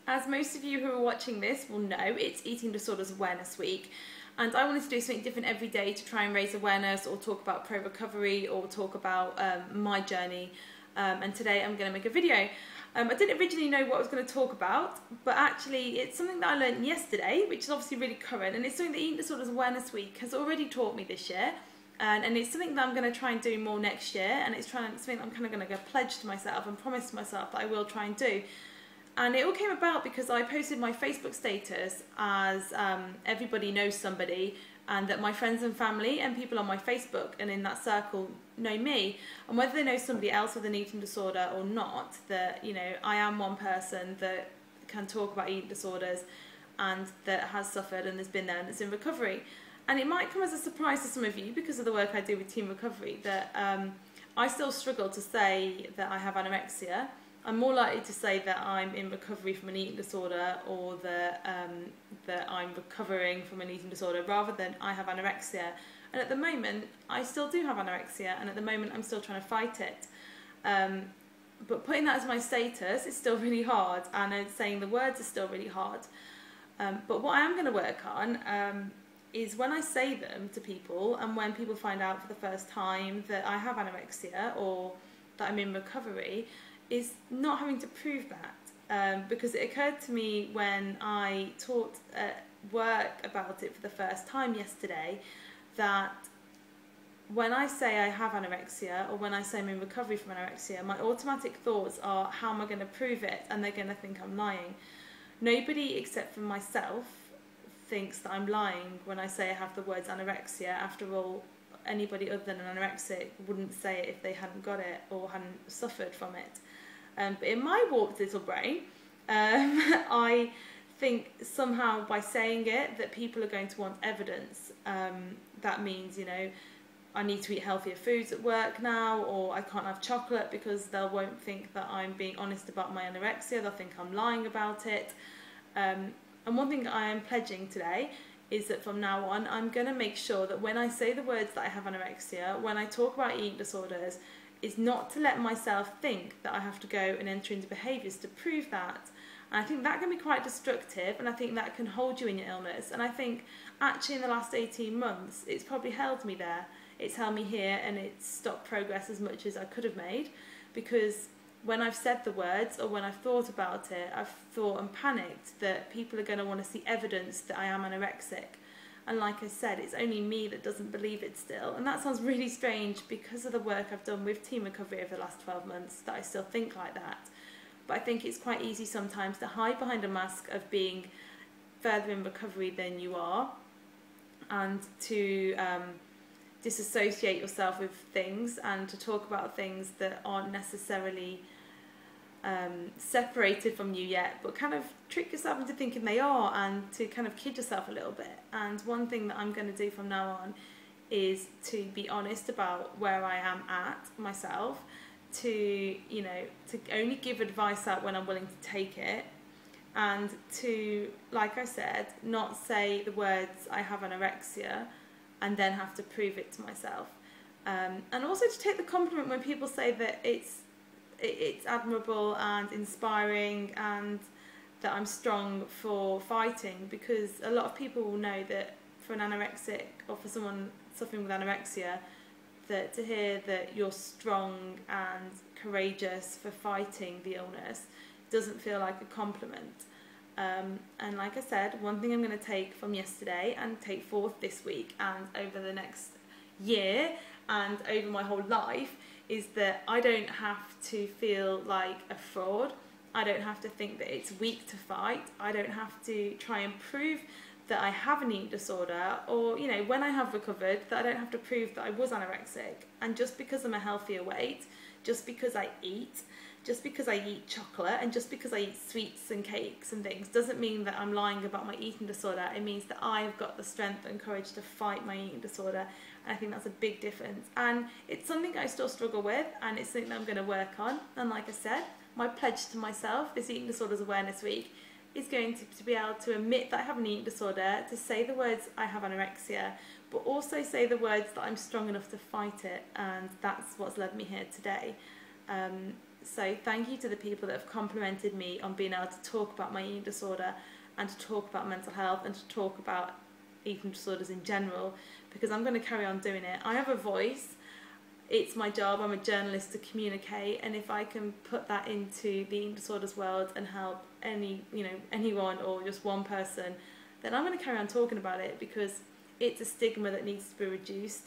As most of you who are watching this will know, it's Eating Disorders Awareness Week, and I wanted to do something different every day to try and raise awareness or talk about pro-recovery or talk about my journey, and today I'm going to make a video. I didn't originally know what I was going to talk about, but actually it's something that I learned yesterday, which is obviously really current, and it's something that Eating Disorders Awareness Week has already taught me this year, and it's something that I'm going to try and do more next year, and it's something that I'm kind of going to pledge to myself and promise to myself that I will try and do. And it all came about because I posted my Facebook status as everybody knows somebody, and that my friends and family and people on my Facebook and in that circle know me, and whether they know somebody else with an eating disorder or not, that, you know, I am one person that can talk about eating disorders and that has suffered and has been there and is in recovery. And it might come as a surprise to some of you because of the work I do with Team Recovery that I still struggle to say that I have anorexia. I'm more likely to say that I'm in recovery from an eating disorder, or that that I'm recovering from an eating disorder, rather than I have anorexia. And at the moment, I still do have anorexia, and at the moment I'm still trying to fight it. But putting that as my status is still really hard, and saying the words are still really hard. But what I am going to work on is when I say them to people, and when people find out for the first time that I have anorexia or that I'm in recovery, is not having to prove that, because it occurred to me when I taught at work about it for the first time yesterday, that when I say I have anorexia, or when I say I'm in recovery from anorexia, my automatic thoughts are, how am I going to prove it? And they're going to think I'm lying. Nobody except for myself thinks that I'm lying when I say I have the words anorexia. After all, anybody other than an anorexic wouldn't say it if they hadn't got it or hadn't suffered from it. But in my warped little brain, I think somehow by saying it that people are going to want evidence. That means, you know, I need to eat healthier foods at work now, or I can't have chocolate because they won't think that I'm being honest about my anorexia. They'll think I'm lying about it. And one thing I am pledging today is that from now on, I'm going to make sure that when I say the words that I have anorexia, when I talk about eating disorders, is not to let myself think that I have to go and enter into behaviours to prove that. And I think that can be quite destructive, and I think that can hold you in your illness. And I think actually in the last 18 months, it's probably held me there. It's held me here, and it's stopped progress as much as I could have made, because when I've said the words, or when I've thought about it, I've thought and panicked that people are going to want to see evidence that I am anorexic. And like I said, it's only me that doesn't believe it still. And that sounds really strange because of the work I've done with Team Recovery over the last 12 months, that I still think like that. But I think it's quite easy sometimes to hide behind a mask of being further in recovery than you are, and to disassociate yourself with things, and to talk about things that aren't necessarily separated from you yet, but kind of trick yourself into thinking they are, and to kind of kid yourself a little bit. And one thing that I'm going to do from now on is to be honest about where I am at myself, to, you know, to only give advice out when I'm willing to take it, and to, like I said, not say the words I have anorexia and then have to prove it to myself. And also to take the compliment when people say that it's admirable and inspiring, and that I'm strong for fighting, because a lot of people will know that for an anorexic, or for someone suffering with anorexia, that to hear that you're strong and courageous for fighting the illness doesn't feel like a compliment. And like I said, one thing I'm going to take from yesterday and take forth this week and over the next year and over my whole life is that I don't have to feel like a fraud. I don't have to think that it's weak to fight. I don't have to try and prove that I have an eating disorder, or, you know, when I have recovered, that I don't have to prove that I was anorexic. And just because I'm a healthier weight, just because I eat chocolate, and just because I eat sweets and cakes and things, doesn't mean that I'm lying about my eating disorder. It means that I've got the strength and courage to fight my eating disorder. And I think that's a big difference. And it's something I still struggle with, and it's something that I'm going to work on. And like I said, my pledge to myself this Eating Disorders Awareness Week is going to be able to admit that I have an eating disorder, to say the words I have anorexia, but also say the words that I'm strong enough to fight it, and that's what's led me here today. So thank you to the people that have complimented me on being able to talk about my eating disorder and to talk about mental health and to talk about eating disorders in general, because I'm going to carry on doing it. I have a voice. It's my job. I'm a journalist to communicate, and if I can put that into the eating disorders world and help anyone or just one person, then I'm going to carry on talking about it, because it's a stigma that needs to be reduced,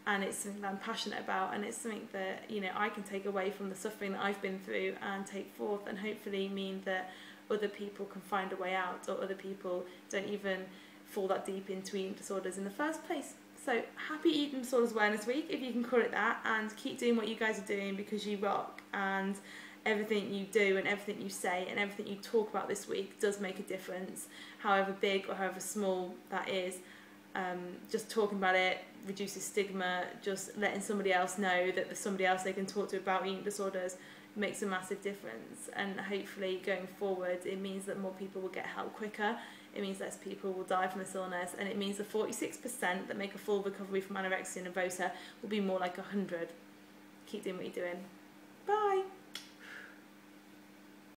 and it's something that I'm passionate about, and it's something that I can take away from the suffering that I've been through and take forth, and hopefully mean that other people can find a way out, or other people don't even fall that deep into eating disorders in the first place. So happy Eating Disorders Awareness Week, if you can call it that, and keep doing what you guys are doing, because you rock, and everything you do and everything you say and everything you talk about this week does make a difference, however big or however small that is. Just talking about it reduces stigma, just letting somebody else know that there's somebody else they can talk to about eating disorders makes a massive difference, and hopefully going forward it means that more people will get help quicker, it means less people will die from this illness, and it means the 46% that make a full recovery from anorexia nervosa will be more like 100. Keep doing what you're doing. Bye!